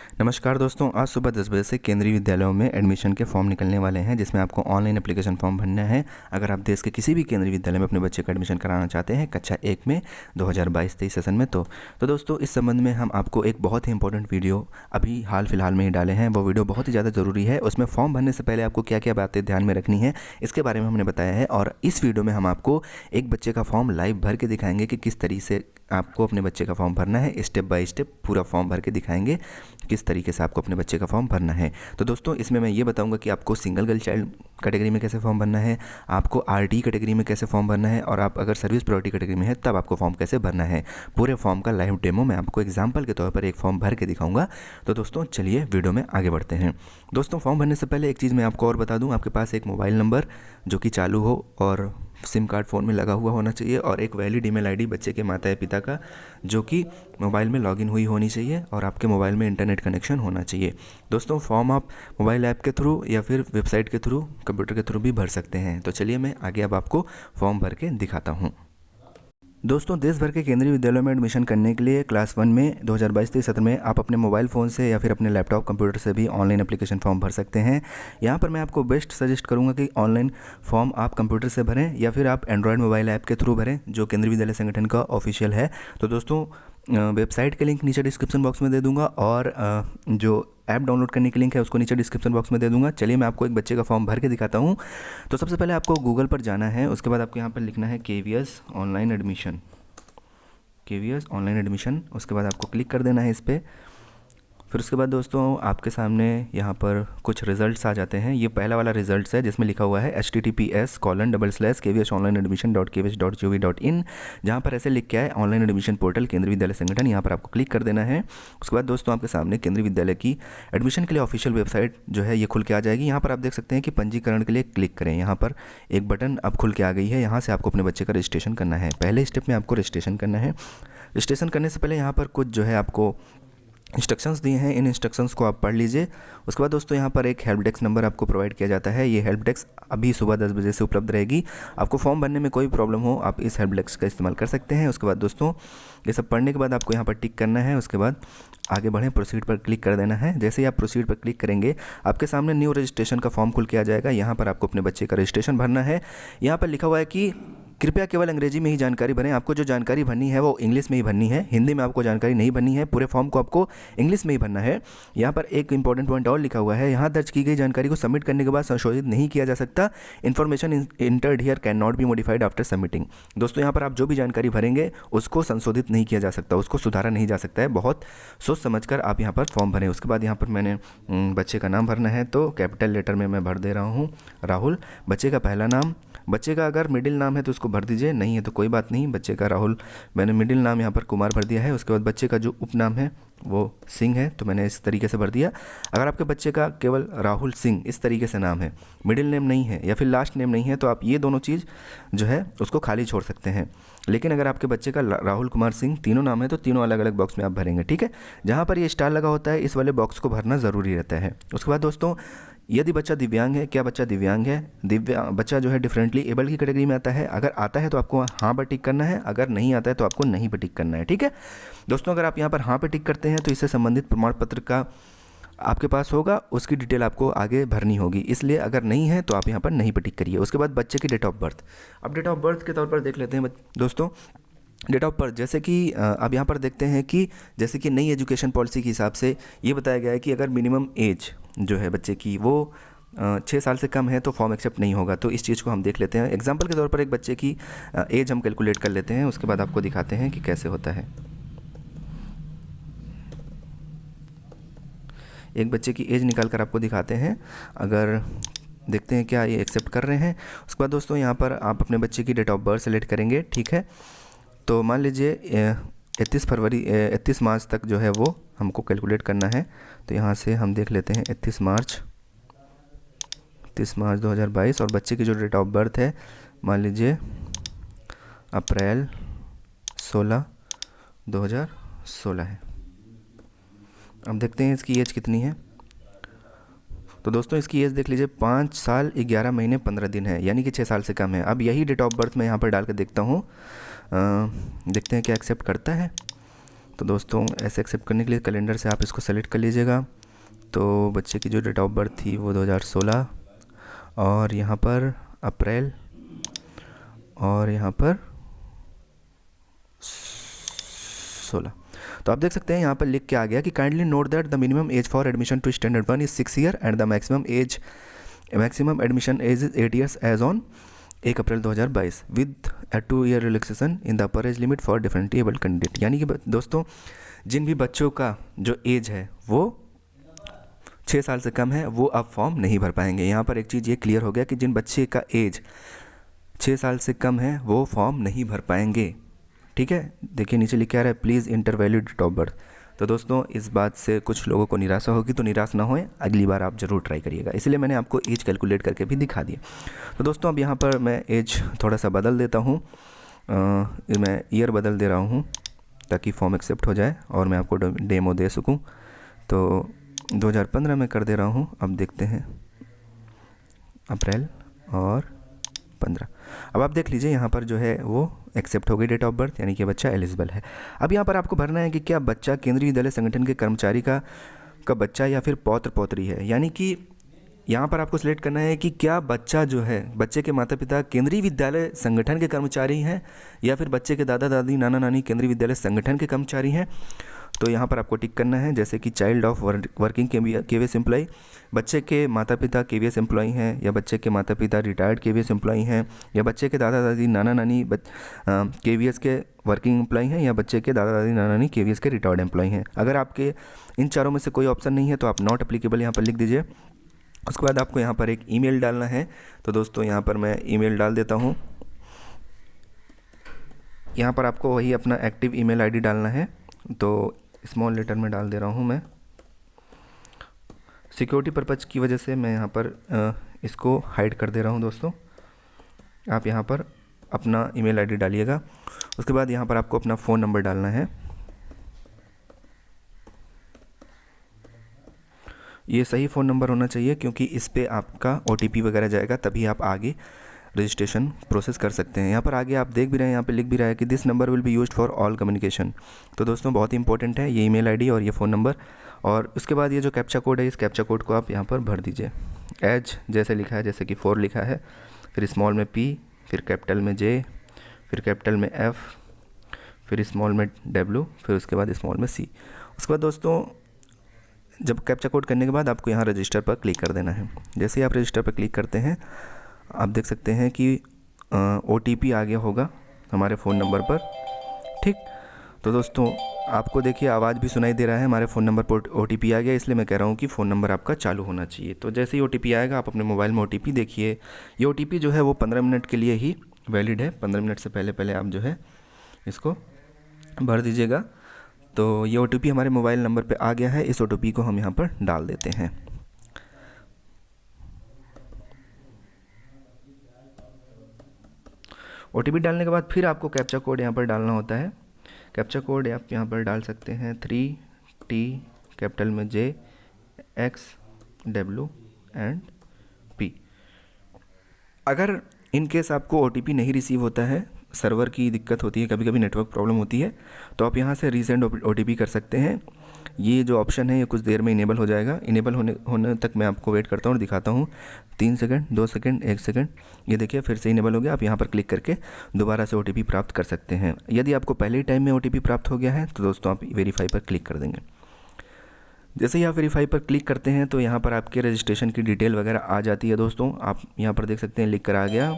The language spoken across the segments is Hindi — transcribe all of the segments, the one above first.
नमस्कार दोस्तों, आज सुबह 10 बजे से केंद्रीय विद्यालयों में एडमिशन के फॉर्म निकलने वाले हैं, जिसमें आपको ऑनलाइन एप्लीकेशन फॉर्म भरना है। अगर आप देश के किसी भी केंद्रीय विद्यालय में अपने बच्चे का एडमिशन कराना चाहते हैं कक्षा 1 में 2022-23 सेशन में तो दोस्तों इस संबंध में हम आपको एक बहुत ही इंपॉर्टेंट वीडियो अभी हाल फिलहाल में ही डाले हैं। वो वीडियो बहुत ही ज़्यादा ज़रूरी है। उसमें फॉर्म भरने से पहले आपको क्या क्या बातें ध्यान में रखनी है इसके बारे में हमने बताया है, और इस वीडियो में हम आपको एक बच्चे का फॉर्म लाइव भर के दिखाएंगे कि किस तरीके से आपको अपने बच्चे का फॉर्म भरना है। स्टेप बाय स्टेप पूरा फॉर्म भर के दिखाएंगे किस तरीके से आपको अपने बच्चे का फॉर्म भरना है। तो दोस्तों इसमें मैं ये बताऊंगा कि आपको सिंगल गर्ल चाइल्ड कैटेगरी में कैसे फॉर्म भरना है, आपको आरडी कैटेगरी में कैसे फॉर्म भरना है, और आप अगर सर्विस प्रायोरिटी कैटेगरी में है तब आपको फॉर्म कैसे भरना है। पूरे फॉर्म का लाइव डेमो मैं आपको एग्जाम्पल के तौर पर एक फॉर्म भर के दिखाऊंगा। तो दोस्तों चलिए वीडियो में आगे बढ़ते हैं। दोस्तों फॉर्म भरने से पहले एक चीज़ मैं आपको और बता दूँ, आपके पास एक मोबाइल नंबर जो कि चालू हो और सिम कार्ड फ़ोन में लगा हुआ होना चाहिए, और एक वैलिड ईमेल आईडी बच्चे के माता या पिता का जो कि मोबाइल में लॉगिन हुई होनी चाहिए, और आपके मोबाइल में इंटरनेट कनेक्शन होना चाहिए। दोस्तों फॉर्म आप मोबाइल ऐप के थ्रू या फिर वेबसाइट के थ्रू, कंप्यूटर के थ्रू भी भर सकते हैं। तो चलिए मैं आगे अब आपको फॉर्म भर के दिखाता हूँ। दोस्तों देश भर के केंद्रीय विद्यालयों में एडमिशन करने के लिए क्लास 1 में 2022-23 सत्र में आप अपने मोबाइल फ़ोन से या फिर अपने लैपटॉप कंप्यूटर से भी ऑनलाइन एप्लीकेशन फॉर्म भर सकते हैं। यहाँ पर मैं आपको बेस्ट सजेस्ट करूँगा कि ऑनलाइन फॉर्म आप कंप्यूटर से भरें या फिर आप एंड्रॉयड मोबाइल ऐप के थ्रू भरें जो केंद्रीय विद्यालय संगठन का ऑफिशियल है। तो दोस्तों वेबसाइट के लिंक नीचे डिस्क्रिप्शन बॉक्स में दे दूंगा, और जो ऐप डाउनलोड करने की लिंक है उसको नीचे डिस्क्रिप्शन बॉक्स में दे दूंगा। चलिए मैं आपको एक बच्चे का फॉर्म भर के दिखाता हूँ। तो सबसे पहले आपको गूगल पर जाना है, उसके बाद आपको यहाँ पर लिखना है KVS online admission, KVS online admission. उसके बाद आपको क्लिक कर देना है इस पर। फिर उसके बाद दोस्तों आपके सामने यहाँ पर कुछ रिजल्ट्स आ जाते हैं। ये पहला वाला रिजल्ट्स है जिसमें लिखा हुआ है https://kvsonlineadmission.kvs.gov.in, जहाँ पर ऐसे लिख के है ऑनलाइन एडमिशन पोर्टल केंद्रीय विद्यालय संगठन। यहाँ पर आपको क्लिक कर देना है। उसके बाद दोस्तों आपके सामने केंद्रीय विद्यालय की एडमिशन के लिए ऑफिशियल वेबसाइट जो है ये खुल के आ जाएगी। यहाँ पर आप देख सकते हैं कि पंजीकरण के लिए क्लिक करें। यहाँ पर एक बटन अब खुल के आ गई है, यहाँ से आपको अपने बच्चे का रजिस्ट्रेशन करना है। पहले स्टेप में आपको रजिस्ट्रेशन करना है। रजिस्ट्रेशन करने से पहले यहाँ पर कुछ जो है आपको इंस्ट्रक्शंस दिए हैं, इन इंस्ट्रक्शंस को आप पढ़ लीजिए। उसके बाद दोस्तों यहाँ पर एक हेल्प डेस्क नंबर आपको प्रोवाइड किया जाता है। ये हेल्प डेस्क अभी सुबह 10 बजे से उपलब्ध रहेगी। आपको फॉर्म भरने में कोई प्रॉब्लम हो आप इस हेल्प डेस्क का इस्तेमाल कर सकते हैं। उसके बाद दोस्तों ये सब पढ़ने के बाद आपको यहाँ पर टिक करना है। उसके बाद आगे बढ़ें, प्रोसीड पर क्लिक कर देना है। जैसे ही आप प्रोसीड पर क्लिक करेंगे आपके सामने न्यू रजिस्ट्रेशन का फॉर्म खुल के आ जाएगा। यहाँ पर आपको अपने बच्चे का रजिस्ट्रेशन भरना है। यहाँ पर लिखा हुआ है कि कृपया केवल अंग्रेजी में ही जानकारी भरें। आपको जो जानकारी भरनी है वो इंग्लिश में ही भरनी है, हिंदी में आपको जानकारी नहीं भरनी है। पूरे फॉर्म को आपको इंग्लिश में ही भरना है। यहाँ पर एक इंपॉर्टेंट पॉइंट और लिखा हुआ है, यहाँ दर्ज की गई जानकारी को सबमिट करने के बाद संशोधित नहीं किया जा सकता। Information entered here can not be modified after submitting. दोस्तों यहाँ पर आप जो भी जानकारी भरेंगे उसको संशोधित नहीं किया जा सकता, उसको सुधारा नहीं जा सकता है। बहुत सोच समझ कर आप यहाँ पर फॉर्म भरें। उसके बाद यहाँ पर मैंने बच्चे का नाम भरना है, तो कैपिटल लेटर में मैं भर दे रहा हूँ राहुल। बच्चे का पहला नाम, बच्चे का अगर मिडिल नाम है तो उसको भर दीजिए, नहीं है तो कोई बात नहीं। बच्चे का राहुल, मैंने मिडिल नाम यहाँ पर कुमार भर दिया है। उसके बाद बच्चे का जो उपनाम है वो सिंह है, तो मैंने इस तरीके से भर दिया। अगर आपके बच्चे का केवल राहुल सिंह इस तरीके से नाम है, मिडिल नेम नहीं है या फिर लास्ट नेम नहीं है, तो आप ये दोनों चीज़ जो है उसको खाली छोड़ सकते हैं। लेकिन अगर आपके बच्चे का राहुल कुमार सिंह तीनों नाम है तो तीनों अलग अलग बॉक्स में आप भरेंगे, ठीक है। जहाँ पर ये स्टार लगा होता है इस वाले बॉक्स को भरना ज़रूरी रहता है। उसके बाद दोस्तों यदि बच्चा दिव्यांग है, क्या बच्चा दिव्यांग है, बच्चा जो है डिफरेंटली एबल की कैटेगरी में आता है, अगर आता है तो आपको हाँ पर टिक करना है, अगर नहीं आता है तो आपको नहीं पर टिक करना है, ठीक है। दोस्तों अगर आप यहाँ पर हाँ पर टिक करते हैं तो इससे संबंधित प्रमाण पत्र का आपके पास होगा, उसकी डिटेल आपको आगे भरनी होगी, इसलिए अगर नहीं है तो आप यहाँ पर नहीं पर टिक करिए। उसके बाद बच्चे की डेट ऑफ बर्थ, अब डेट ऑफ बर्थ के तौर पर देख लेते हैं दोस्तों। डेट ऑफ बर्थ जैसे कि अब यहाँ पर देखते हैं कि जैसे कि नई एजुकेशन पॉलिसी के हिसाब से ये बताया गया है कि अगर मिनिमम एज जो है बच्चे की वो 6 साल से कम है तो फॉर्म एक्सेप्ट नहीं होगा। तो इस चीज़ को हम देख लेते हैं। एग्जांपल के तौर पर एक बच्चे की एज हम कैलकुलेट कर लेते हैं, उसके बाद आपको दिखाते हैं कि कैसे होता है। एक बच्चे की एज निकाल कर आपको दिखाते हैं, अगर देखते हैं क्या ये एक्सेप्ट कर रहे हैं। उसके बाद दोस्तों यहाँ पर आप अपने बच्चे की डेट ऑफ बर्थ सेलेक्ट करेंगे, ठीक है। तो मान लीजिए 31 मार्च तक जो है वो हमको कैलकुलेट करना है। तो यहाँ से हम देख लेते हैं 31 मार्च 2022, और बच्चे की जो डेट ऑफ बर्थ है मान लीजिए अप्रैल 16 2016 है। अब देखते हैं इसकी एज कितनी है। तो दोस्तों इसकी एज देख लीजिए 5 साल 11 महीने 15 दिन है, यानी कि 6 साल से कम है। अब यही डेट ऑफ बर्थ मैं यहाँ पर डाल कर देखता हूँ, देखते हैं क्या एक्सेप्ट करता है। तो दोस्तों ऐसे एक्सेप्ट करने के लिए कैलेंडर से आप इसको सेलेक्ट कर लीजिएगा। तो बच्चे की जो डेट ऑफ बर्थ थी वो 2016, और यहाँ पर अप्रैल, और यहाँ पर 16। तो आप देख सकते हैं यहाँ पर लिख के आ गया कि kindly note that the minimum age for admission to standard 1 is 6 year and the maximum admission age is 8 years age on 1 April 2022 with a 2 year relaxation in the upper age limit for differently abled candidate. यानी कि दोस्तों जिन भी बच्चों का जो एज है वो 6 साल से कम है वो अब फॉर्म नहीं भर पाएंगे। यहाँ पर एक चीज़ ये क्लियर हो गया कि जिन बच्चे का एज 6 साल से कम है वो फॉर्म नहीं भर पाएंगे। ठीक है, देखिए नीचे लिखा रहा है please enter valid date of birth. तो दोस्तों इस बात से कुछ लोगों को निराशा होगी, तो निराश ना होएं, अगली बार आप ज़रूर ट्राई करिएगा। इसलिए मैंने आपको एज कैलकुलेट करके भी दिखा दिया। तो दोस्तों अब यहाँ पर मैं एज थोड़ा सा बदल देता हूँ, मैं ईयर बदल दे रहा हूँ ताकि फॉर्म एक्सेप्ट हो जाए और मैं आपको डेमो दे सकूँ। तो 2015 में कर दे रहा हूँ। अब देखते हैं अप्रैल और 15। अब आप देख लीजिए यहाँ पर जो है वो एक्सेप्ट हो गई डेट ऑफ बर्थ, यानी कि बच्चा एलिजिबल है। अब यहाँ पर आपको भरना है कि क्या बच्चा केंद्रीय विद्यालय संगठन के कर्मचारी का बच्चा या फिर पौत्र पौत्री है। यानी कि यहाँ पर आपको सिलेक्ट करना है कि क्या बच्चा जो है, बच्चे के माता पिता केंद्रीय विद्यालय संगठन के कर्मचारी हैं या फिर बच्चे के दादा दादी नाना नानी केंद्रीय विद्यालय संगठन के कर्मचारी हैं। तो यहाँ पर आपको टिक करना है, जैसे कि child of working KVS employee, बच्चे के माता पिता केवीएस एम्प्लॉई हैं, या बच्चे के माता पिता रिटायर्ड केवीएस एम्प्लॉई हैं, या बच्चे के दादा दादी नाना नानी केवीएस के वर्किंग एम्प्लॉई हैं, या बच्चे के दादा दादी नाना नानी केवीएस के रिटायर्ड एम्प्लॉई हैं। अगर आपके इन चारों में से कोई ऑप्शन नहीं है तो आप नॉट एप्लीकेबल यहाँ पर लिख दीजिए। उसके बाद आपको यहाँ पर एक ईमेल डालना है। तो दोस्तों यहाँ पर मैं ईमेल डाल देता हूँ। यहाँ पर आपको वही अपना एक्टिव ईमेल आईडी डालना है। तो स्मॉल लेटर में डाल दे रहा हूँ मैं, सिक्योरिटी पर्पज़ की वजह से मैं यहाँ पर इसको हाइड कर दे रहा हूँ। दोस्तों आप यहाँ पर अपना ईमेल आईडी डालिएगा। उसके बाद यहाँ पर आपको अपना फ़ोन नंबर डालना है। ये सही फ़ोन नंबर होना चाहिए क्योंकि इस पे आपका OTP वगैरह जाएगा, तभी आप आगे रजिस्ट्रेशन प्रोसेस कर सकते हैं। यहाँ पर आगे आप देख भी रहे हैं, यहाँ पे लिख भी रहा है कि this number will be used for all communication. तो दोस्तों बहुत ही इंपॉर्टेंट है ये ईमेल आईडी और ये फ़ोन नंबर। और उसके बाद ये जो कैप्चा कोड है, इस कैप्चा कोड को आप यहाँ पर भर दीजिए। एज जैसे लिखा है, जैसे कि 4 लिखा है, फिर स्मॉल में P, फिर कैपिटल में J, फिर कैपिटल में F, फिर स्मॉल में W, फिर उसके बाद स्मॉल में C। उसके बाद दोस्तों जब कैप्चा कोड करने के बाद आपको यहाँ रजिस्टर पर क्लिक कर देना है। जैसे ही आप रजिस्टर पर क्लिक करते हैं आप देख सकते हैं कि OTP आ गया होगा हमारे फ़ोन नंबर पर। ठीक, तो दोस्तों आपको देखिए आवाज़ भी सुनाई दे रहा है, हमारे फ़ोन नंबर पर OTP आ गया, इसलिए मैं कह रहा हूँ कि फ़ोन नंबर आपका चालू होना चाहिए। तो जैसे ही OTP आएगा आप अपने मोबाइल में OTP देखिए। ये OTP जो है वो 15 मिनट के लिए ही वैलिड है। 15 मिनट से पहले आप जो है इसको भर दीजिएगा। तो ये OTP हमारे मोबाइल नंबर पे आ गया है। इस OTP को हम यहाँ पर डाल देते हैं। OTP डालने के बाद फिर आपको कैप्चा कोड यहाँ पर डालना होता है। कैप्चा कोड आप यहाँ पर डाल सकते हैं 3T कैपिटल में J X W and P। अगर इन केस आपको OTP नहीं रिसीव होता है, सर्वर की दिक्कत होती है, कभी कभी नेटवर्क प्रॉब्लम होती है, तो आप यहाँ से रीसेंड OTP कर सकते हैं। ये जो ऑप्शन है ये कुछ देर में इनेबल हो जाएगा। इनेबल होने तक मैं आपको वेट करता हूँ और दिखाता हूँ। 3 सेकंड, 2 सेकंड, 1 सेकंड, ये देखिए फिर से इनेबल हो गया। आप यहाँ पर क्लिक करके दोबारा से OTP प्राप्त कर सकते हैं। यदि आपको पहले ही टाइम में OTP प्राप्त हो गया है तो दोस्तों आप वेरीफाई पर क्लिक कर देंगे। जैसे ही आप वेरीफाई पर क्लिक करते हैं तो यहाँ पर आपके रजिस्ट्रेशन की डिटेल वगैरह आ जाती है। दोस्तों आप यहाँ पर देख सकते हैं लिख कर आ गया,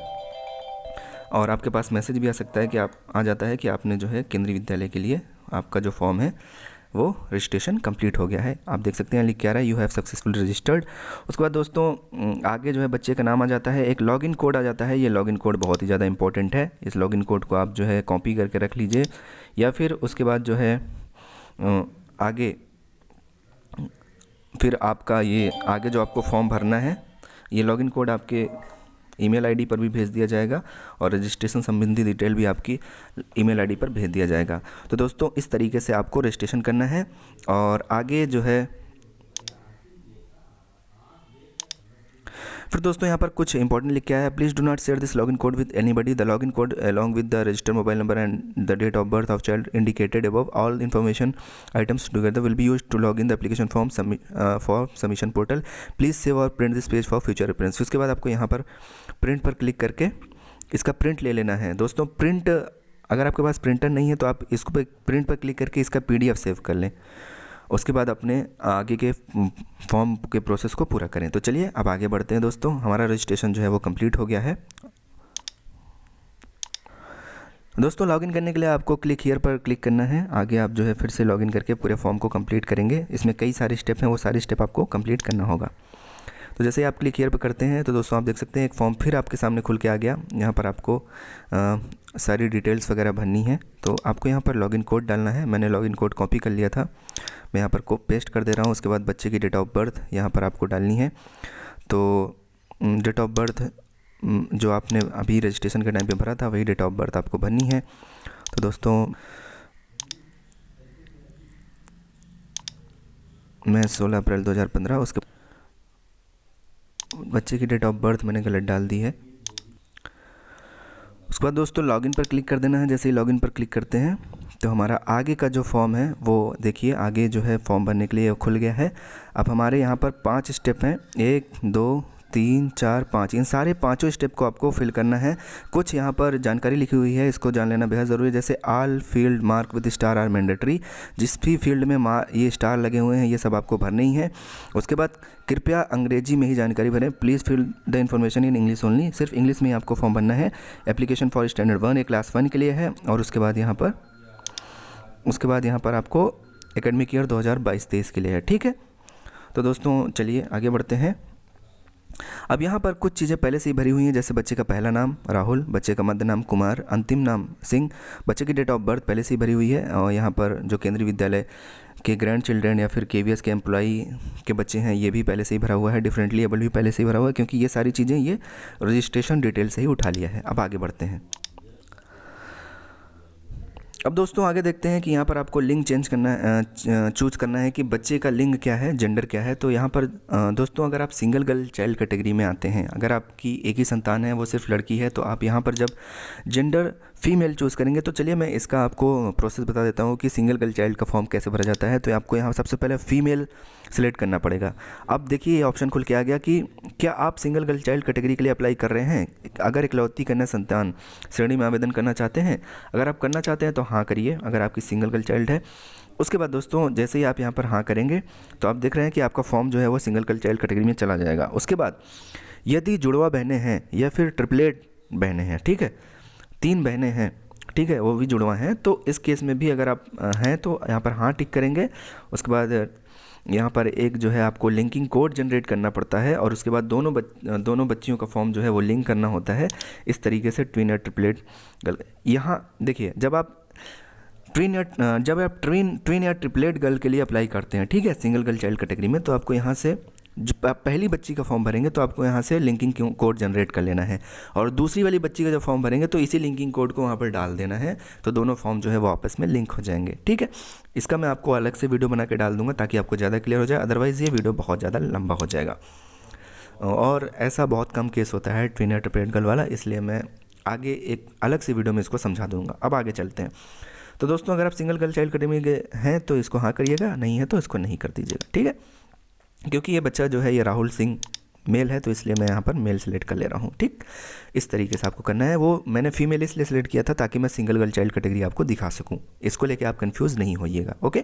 और आपके पास मैसेज भी आ सकता है कि आ जाता है कि आपने जो है केंद्रीय विद्यालय के लिए आपका जो फॉर्म है वो रजिस्ट्रेशन कंप्लीट हो गया है। आप देख सकते हैं लिख के आ रहा है यू हैव सक्सेसफुली रजिस्टर्ड। उसके बाद दोस्तों आगे जो है बच्चे का नाम आ जाता है, एक लॉगिन कोड आ जाता है। ये लॉगिन कोड बहुत ही ज़्यादा इंपॉर्टेंट है। इस लॉगिन कोड को आप जो है कॉपी करके रख लीजिए, या फिर उसके बाद जो है आगे फिर आपका ये आगे जो आपको फॉर्म भरना है, ये लॉगिन कोड आपके ईमेल आईडी पर भी भेज दिया जाएगा और रजिस्ट्रेशन संबंधी डिटेल भी आपकी ईमेल आईडी पर भेज दिया जाएगा। तो दोस्तों इस तरीके से आपको रजिस्ट्रेशन करना है। और आगे जो है फिर दोस्तों यहाँ पर कुछ इंपॉर्टेंट लिख के आया है, please do not share this login code with anybody, the login code along with the registered mobile number and the date of birth of child indicated above all information items together will be use to log in the application form for submission portal, please save और print this page for future reference. उसके बाद आपको यहाँ पर प्रिंट पर क्लिक करके इसका प्रिंट ले लेना है। दोस्तों प्रिंट, अगर आपके पास प्रिंटर नहीं है तो आप इसको पे प्रिंट पर क्लिक करके इसका PDF सेव कर लें। उसके बाद अपने आगे के फॉर्म के प्रोसेस को पूरा करें। तो चलिए अब आगे बढ़ते हैं दोस्तों, हमारा रजिस्ट्रेशन जो है वो कंप्लीट हो गया है। दोस्तों लॉगिन करने के लिए आपको क्लिक हियर पर क्लिक करना है। आगे आप जो है फिर से लॉगिन करके पूरे फॉर्म को कंप्लीट करेंगे। इसमें कई सारे स्टेप हैं, वो सारे स्टेप आपको कंप्लीट करना होगा। तो जैसे ही आप क्लिक हियर पर करते हैं तो दोस्तों आप देख सकते हैं एक फॉर्म फिर आपके सामने खुल के आ गया। यहाँ पर आपको सारी डिटेल्स वगैरह भरनी है। तो आपको यहाँ पर लॉगिन कोड डालना है। मैंने लॉगिन कोड कॉपी कर लिया था, मैं यहाँ पर को पेस्ट कर दे रहा हूँ। उसके बाद बच्चे की डेट ऑफ बर्थ यहाँ पर आपको डालनी है। तो डेट ऑफ बर्थ जो आपने अभी रजिस्ट्रेशन के टाइम पे भरा था वही डेट ऑफ बर्थ आपको भरनी है। तो दोस्तों मैं 16 अप्रैल 2015, उसके बच्चे की डेट ऑफ बर्थ मैंने गलत डाल दी है। उसके बाद दोस्तों लॉगिन पर क्लिक कर देना है। जैसे ही लॉगिन पर क्लिक करते हैं तो हमारा आगे का जो फॉर्म है वो देखिए आगे जो है फॉर्म भरने के लिए खुल गया है। अब हमारे यहाँ पर 5 स्टेप हैं, 1 2 3 4 5, इन सारे पाँचों स्टेप को आपको फिल करना है। कुछ यहाँ पर जानकारी लिखी हुई है, इसको जान लेना बेहद ज़रूरी है। जैसे all field mark with star are mandatory, जिस भी फील्ड में ये स्टार लगे हुए हैं ये सब आपको भरने ही है। उसके बाद कृपया अंग्रेजी में ही जानकारी भरें, please fill the information in English only, सिर्फ इंग्लिश में ही आपको फॉर्म भरना है। एप्लीकेशन फॉर स्टैंडर्ड 1 क्लास 1 के लिए है। और उसके बाद यहाँ पर आपको एकेडमिक ईयर 2022-23 के लिए है। ठीक है, तो दोस्तों चलिए आगे बढ़ते हैं। अब यहाँ पर कुछ चीज़ें पहले से ही भरी हुई हैं, जैसे बच्चे का पहला नाम राहुल, बच्चे का मध्य नाम कुमार, अंतिम नाम सिंह, बच्चे की डेट ऑफ बर्थ पहले से ही भरी हुई है। और यहाँ पर जो केंद्रीय विद्यालय के ग्रैंड चिल्ड्रेन या फिर KVS के एम्प्लॉई के बच्चे हैं ये भी पहले से ही भरा हुआ है। डिफरेंटली एबल भी पहले से ही भरा हुआ है, क्योंकि ये सारी चीज़ें ये रजिस्ट्रेशन डिटेल से ही उठा लिया है। अब आगे बढ़ते हैं। अब दोस्तों आगे देखते हैं कि यहाँ पर आपको लिंग चेंज करना है, चूज़ करना है कि बच्चे का लिंग क्या है, जेंडर क्या है। तो यहाँ पर दोस्तों अगर आप सिंगल गर्ल चाइल्ड कैटेगरी में आते हैं, अगर आपकी एक ही संतान है वो सिर्फ लड़की है, तो आप यहाँ पर जब जेंडर फीमेल चूज़ करेंगे, तो चलिए मैं इसका आपको प्रोसेस बता देता हूँ कि सिंगल गर्ल चाइल्ड का फॉर्म कैसे भरा जाता है। तो आपको यहाँ सबसे पहले फीमेल सेलेक्ट करना पड़ेगा। अब देखिए ये ऑप्शन खुल के आ गया कि क्या आप सिंगल गर्ल चाइल्ड कैटेगरी के लिए अप्लाई कर रहे हैं, अगर इकलौती कन्या संतान श्रेणी में आवेदन करना चाहते हैं। अगर आप करना चाहते हैं तो हाँ करिए, अगर आपकी सिंगल गर्ल चाइल्ड है। उसके बाद दोस्तों जैसे ही आप यहाँ पर हाँ करेंगे तो आप देख रहे हैं कि आपका फॉर्म जो है वो सिंगल गर्ल चाइल्ड कैटेगरी में चला जाएगा। उसके बाद यदि जुड़वा बहनें हैं या फिर ट्रिपलेट बहनें हैं, ठीक है, 3 बहनें हैं, ठीक है, वो भी जुड़वा हैं, तो इस केस में भी अगर आप हैं तो यहाँ पर हाँ टिक करेंगे। उसके बाद यहाँ पर एक जो है आपको लिंकिंग कोड जनरेट करना पड़ता है, और उसके बाद दोनों बच्चियों का फॉर्म जो है वो लिंक करना होता है इस तरीके से, ट्विन या ट्रिपलेट गर्ल। यहाँ देखिए जब आप ट्विन या ट्रिपलेट गर्ल के लिए अप्लाई करते हैं, ठीक है, सिंगल गर्ल चाइल्ड कैटेगरी में, तो आपको यहाँ से जब आप पहली बच्ची का फॉर्म भरेंगे तो आपको यहाँ से लिंकिंग कोड जनरेट कर लेना है, और दूसरी वाली बच्ची का जब फॉर्म भरेंगे तो इसी लिंकिंग कोड को वहाँ पर डाल देना है। तो दोनों फॉर्म जो है वो आपस में लिंक हो जाएंगे। ठीक है, इसका मैं आपको अलग से वीडियो बना के डाल दूँगा ताकि आपको ज़्यादा क्लियर हो जाए, अदरवाइज़ ये वीडियो बहुत ज़्यादा लंबा हो जाएगा। और ऐसा बहुत कम केस होता है ट्विन या ट्रिपलेट गर्ल वाला, इसलिए मैं आगे एक अलग से वीडियो में इसको समझा दूँगा। अब आगे चलते हैं। तो दोस्तों अगर आप सिंगल गर्ल चाइल्ड कैटेगरी के हैं तो इसको हाँ करिएगा, नहीं है तो इसको नहीं कर दीजिएगा। ठीक है, क्योंकि ये बच्चा जो है ये राहुल सिंह मेल है, तो इसलिए मैं यहाँ पर मेल सेलेक्ट कर ले रहा हूँ। ठीक, इस तरीके से आपको करना है। वो मैंने फीमेल इसलिए सेलेक्ट किया था ताकि मैं सिंगल गर्ल चाइल्ड कैटेगरी आपको दिखा सकूँ, इसको लेके आप कंफ्यूज नहीं होइएगा। ओके,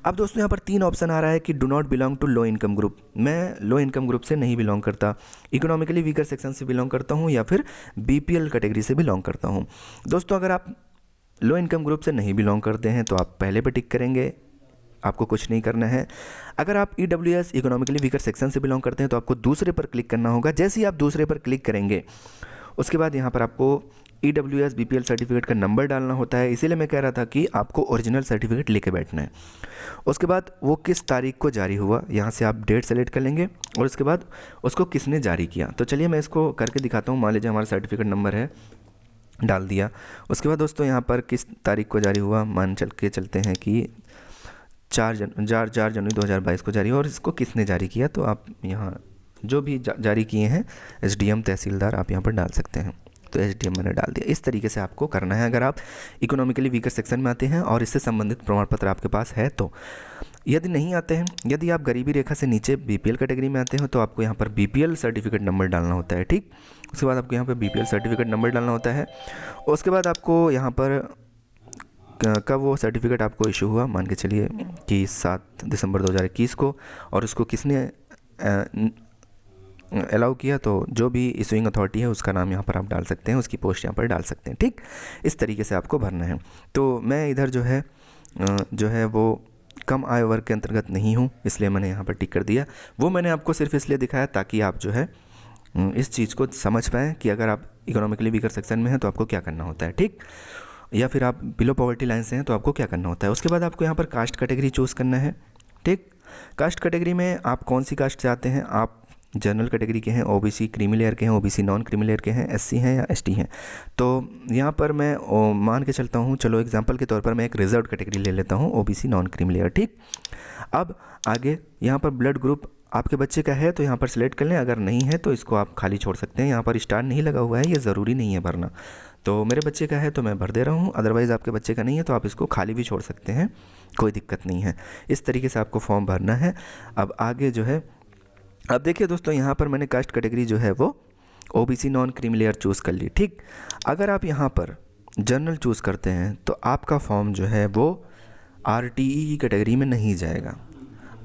अब दोस्तों यहाँ पर 3 ऑप्शन आ रहा है कि do not belong to low income group. मैं लो इनकम ग्रुप से नहीं बिलोंग करता, इकोनॉमिकली वीकर सेक्शन से बिलोंग करता हूँ, या फिर BPL कैटेगरी से बिलोंग करता हूँ। दोस्तों अगर आप लो इनकम ग्रुप से नहीं बिलोंग करते हैं तो आप पहले पे टिक करेंगे, आपको कुछ नहीं करना है। अगर आप EWS इकोनॉमिकली वीकर सेक्शन से बिलोंग करते हैं तो आपको दूसरे पर क्लिक करना होगा। जैसे ही आप दूसरे पर क्लिक करेंगे उसके बाद यहाँ पर आपको EWS BPL सर्टिफिकेट का नंबर डालना होता है, इसीलिए मैं कह रहा था कि आपको ओरिजिनल सर्टिफिकेट लेके बैठना है। उसके बाद वो किस तारीख को जारी हुआ, यहाँ से आप डेट सेलेक्ट कर लेंगे, और उसके बाद उसको किसने जारी किया। तो चलिए मैं इसको करके दिखाता हूँ। मान लीजिए हमारा सर्टिफिकेट नंबर है, डाल दिया। उसके बाद दोस्तों यहाँ पर किस तारीख को जारी हुआ, मान चलते हैं कि 4 जनवरी 2022 को जारी हुआ, और इसको किसने जारी किया, तो आप यहाँ जो भी जारी किए हैं एसडीएम तहसीलदार आप यहाँ पर डाल सकते हैं। तो एसडीएम मैंने डाल दिया। इस तरीके से आपको करना है अगर आप इकोनॉमिकली वीकर सेक्शन में आते हैं और इससे संबंधित प्रमाण पत्र आपके पास है तो। यदि नहीं आते हैं, यदि आप गरीबी रेखा से नीचे बीपीएल कैटेगरी में आते हो तो आपको यहाँ पर बीपीएल सर्टिफिकेट नंबर डालना होता है, ठीक। उसके बाद आपको यहाँ पर बीपीएल सर्टिफिकेट नंबर डालना होता है। उसके बाद आपको यहाँ पर कब वो सर्टिफिकेट आपको इशू हुआ, मान के चलिए कि 7 दिसंबर 2021 को, और उसको किसने अलाउ किया, तो जो भी इशूइंग अथॉरिटी है उसका नाम यहाँ पर आप डाल सकते हैं, उसकी पोस्ट यहाँ पर डाल सकते हैं, ठीक। इस तरीके से आपको भरना है। तो मैं इधर जो है वो कम आय वर्ग के अंतर्गत नहीं हूँ, इसलिए मैंने यहाँ पर टिक कर दिया। वो मैंने आपको सिर्फ इसलिए दिखाया ताकि आप जो है इस चीज़ को समझ पाएँ कि अगर आप इकोनॉमिकली वीकर सेक्शन में हैं तो आपको क्या करना होता है, ठीक। या फिर आप बिलो पॉवर्टी लाइन से हैं तो आपको क्या करना होता है। उसके बाद आपको यहाँ पर कास्ट कैटेगरी चूज़ करना है, ठीक। कास्ट कैटेगरी में आप कौन सी कास्ट से आते हैं, आप जनरल कैटेगरी के हैं, ओबीसी क्रीमी लेयर के हैं, ओबीसी नॉन क्रीमी लेयर के हैं, एससी हैं या एसटी हैं। तो यहाँ पर मैं मान के चलता हूँ, चलो एग्जांपल के तौर पर मैं एक रिजर्व कैटेगरी ले लेता हूँ, ओबीसी नॉन क्रीमी लेयर, ठीक। अब आगे यहाँ पर ब्लड ग्रुप आपके बच्चे का है तो यहाँ पर सिलेक्ट कर लें, अगर नहीं है तो इसको आप खाली छोड़ सकते हैं। यहाँ पर स्टार नहीं लगा हुआ है, ये ज़रूरी नहीं है भरना। तो मेरे बच्चे का है तो मैं भर दे रहा हूँ, अदरवाइज़ आपके बच्चे का नहीं है तो आप इसको खाली भी छोड़ सकते हैं, कोई दिक्कत नहीं है। इस तरीके से आपको फॉर्म भरना है। अब आगे जो है, अब देखिए दोस्तों, यहाँ पर मैंने कास्ट कैटेगरी जो है वो OBC non creamy layer choose कर ली, ठीक। अगर आप यहाँ पर जनरल चूज़ करते हैं तो आपका फॉर्म जो है वो आरटीई की कैटेगरी में नहीं जाएगा,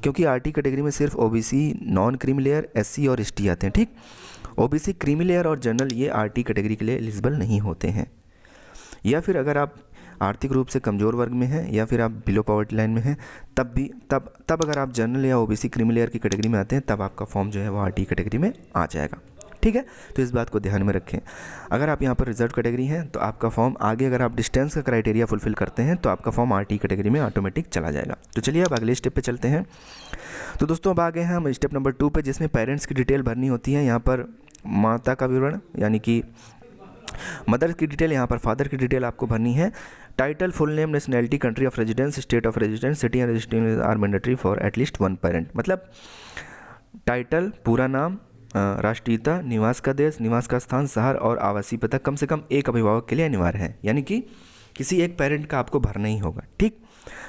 क्योंकि आरटी कैटेगरी में सिर्फ OBC non creamy layer, SC और एसटी आते हैं, ठीक। ओबीसी क्रीमी लेयर और जनरल ये आरटी कैटेगरी के लिए एलिजिबल नहीं होते हैं। या फिर अगर आप आर्थिक रूप से कमज़ोर वर्ग में हैं या फिर आप बिलो पॉवर्टी लाइन में हैं, तब अगर आप जनरल या ओबीसी क्रीमी लेयर की कैटेगरी में आते हैं तब आपका फॉर्म जो है वो आरटी कैटेगरी में आ जाएगा, ठीक है। तो इस बात को ध्यान में रखें। अगर आप यहाँ पर रिजर्व कैटेगरी हैं तो आपका फॉर्म आगे, अगर आप डिस्टेंस का क्राइटेरिया फुलफिल करते हैं तो आपका फॉर्म आरटी कैटेगरी में ऑटोमेटिक चला जाएगा। तो चलिए अब अगले स्टेप पे चलते हैं। तो दोस्तों अब आ गए हैं हम स्टेप नंबर 2 पे, जिसमें पेरेंट्स की डिटेल भरनी होती है। यहाँ पर माता का विवरण यानी कि मदर की डिटेल, यहाँ पर फादर की डिटेल आपको भरनी है। Title, full name, nationality, country of residence, state of residence, city and residence are mandatory for at least 1 parent. मतलब टाइटल, पूरा नाम, राष्ट्रीयता, निवास का देश, निवास का स्थान, शहर और आवासीय पता कम से कम एक अभिभावक के लिए अनिवार्य है, यानी कि किसी एक पेरेंट का आपको भरना ही होगा, ठीक।